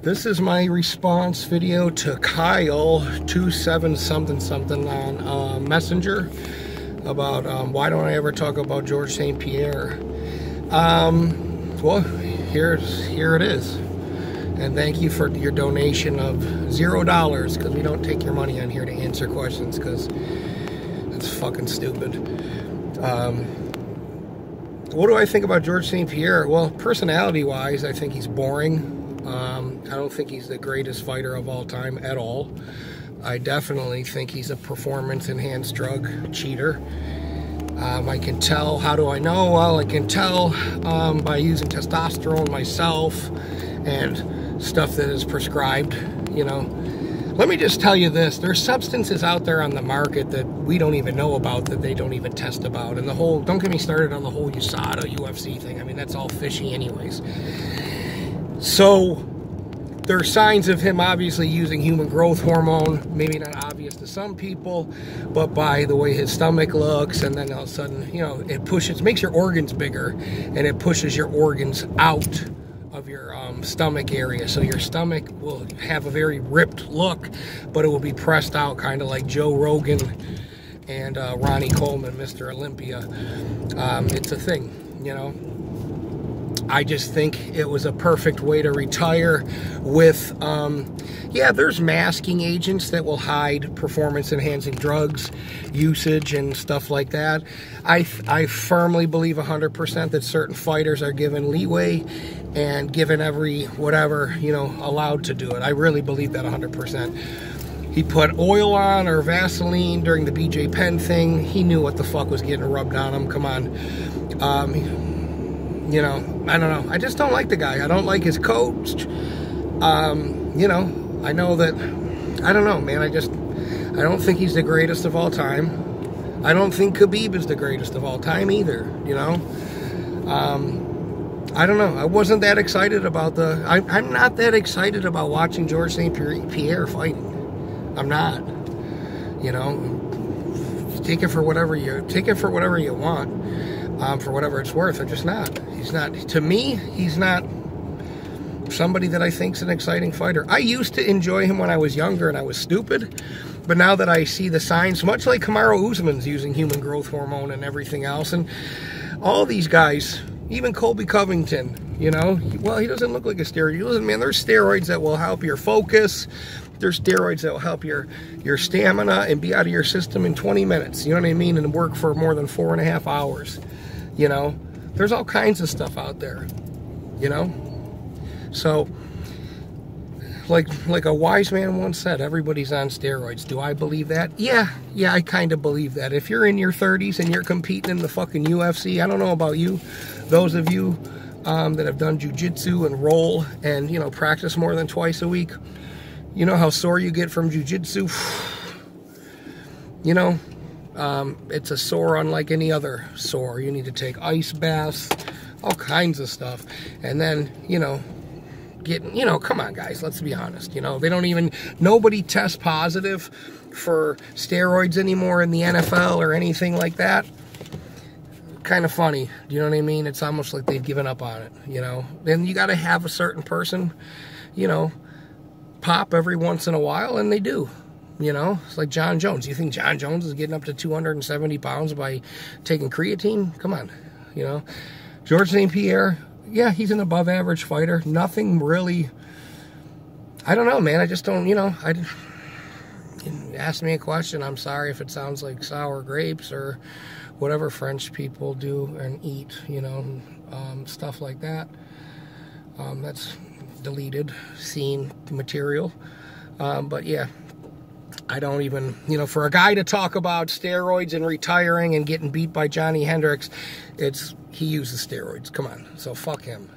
This is my response video to Kyle 27 something something on Messenger about why don't I ever talk about George St. Pierre. Well, here it is, and thank you for your donation of $0, because we don't take your money on here to answer questions, because that's fucking stupid. What do I think about George St. Pierre? Well, personality-wise, I think he's boring. I don't think he's the greatest fighter of all time at all. I definitely think he's a performance-enhanced drug cheater. I can tell. How do I know? Well, I can tell by using testosterone myself and stuff that is prescribed, you know. Let me just tell you this. There's substances out there on the market that we don't even know about, that they don't even test about. And the whole, don't get me started on the whole USADA, UFC thing. I mean, that's all fishy anyways. So there are signs of him obviously using human growth hormone. Maybe not obvious to some people, but by the way his stomach looks, and then all of a sudden, you know, it makes your organs bigger, and it pushes your organs out of your stomach area, so your stomach will have a very ripped look, but it will be pressed out, kind of like Joe Rogan and Ronnie Coleman, Mr. Olympia. It's a thing, you know. I just think it was a perfect way to retire with, yeah, there's masking agents that will hide performance-enhancing drugs usage and stuff like that. I firmly believe 100% that certain fighters are given leeway and given every whatever, you know, allowed to do it. I really believe that 100%. He put oil on, or Vaseline, during the BJ Penn thing. He knew what the fuck was getting rubbed on him. Come on. You know, I don't know. I just don't like the guy. I don't like his coach. You know, I know that, I don't know, man. I don't think he's the greatest of all time. I don't think Khabib is the greatest of all time either, you know. I don't know. I wasn't that excited about I'm not that excited about watching George St. Pierre fighting. I'm not. You know, take it for whatever you want. For whatever it's worth. I'm just not. He's not, to me, he's not somebody that I think's an exciting fighter. I used to enjoy him when I was younger and I was stupid, but now that I see the signs, much like Kamaru Usman's using human growth hormone and everything else, and all these guys, even Colby Covington, you know, well, he doesn't look like a steroid. Listen, man, there's steroids that will help your focus. There's steroids that will help your stamina and be out of your system in 20 minutes, you know what I mean, and work for more than 4.5 hours. You know, there's all kinds of stuff out there, you know. So, like a wise man once said, everybody's on steroids. Do I believe that? Yeah, I kind of believe that. If you're in your 30s and you're competing in the fucking UFC, I don't know about you, those of you that have done jiu-jitsu and roll and, you know, practice more than twice a week, you know how sore you get from jiu-jitsu? You know, it's a sore unlike any other sore. You need to take ice baths, all kinds of stuff. And then, you know, come on, guys, let's be honest. You know, nobody tests positive for steroids anymore in the NFL or anything like that. Kind of funny, you know what I mean? It's almost like they've given up on it, you know. Then you got to have a certain person, you know, pop every once in a while, and they do. You know, it's like John Jones. You think John Jones is getting up to 270 pounds by taking creatine? Come on, you know. George St. Pierre, yeah, he's an above average fighter. Nothing really, I don't know, man. I just don't, you know, ask me a question. I'm sorry if it sounds like sour grapes or whatever French people do and eat, you know, stuff like that. That's deleted scene material. But yeah. I don't even, you know, for a guy to talk about steroids and retiring and getting beat by Johnny Hendricks, he uses steroids. Come on. So fuck him.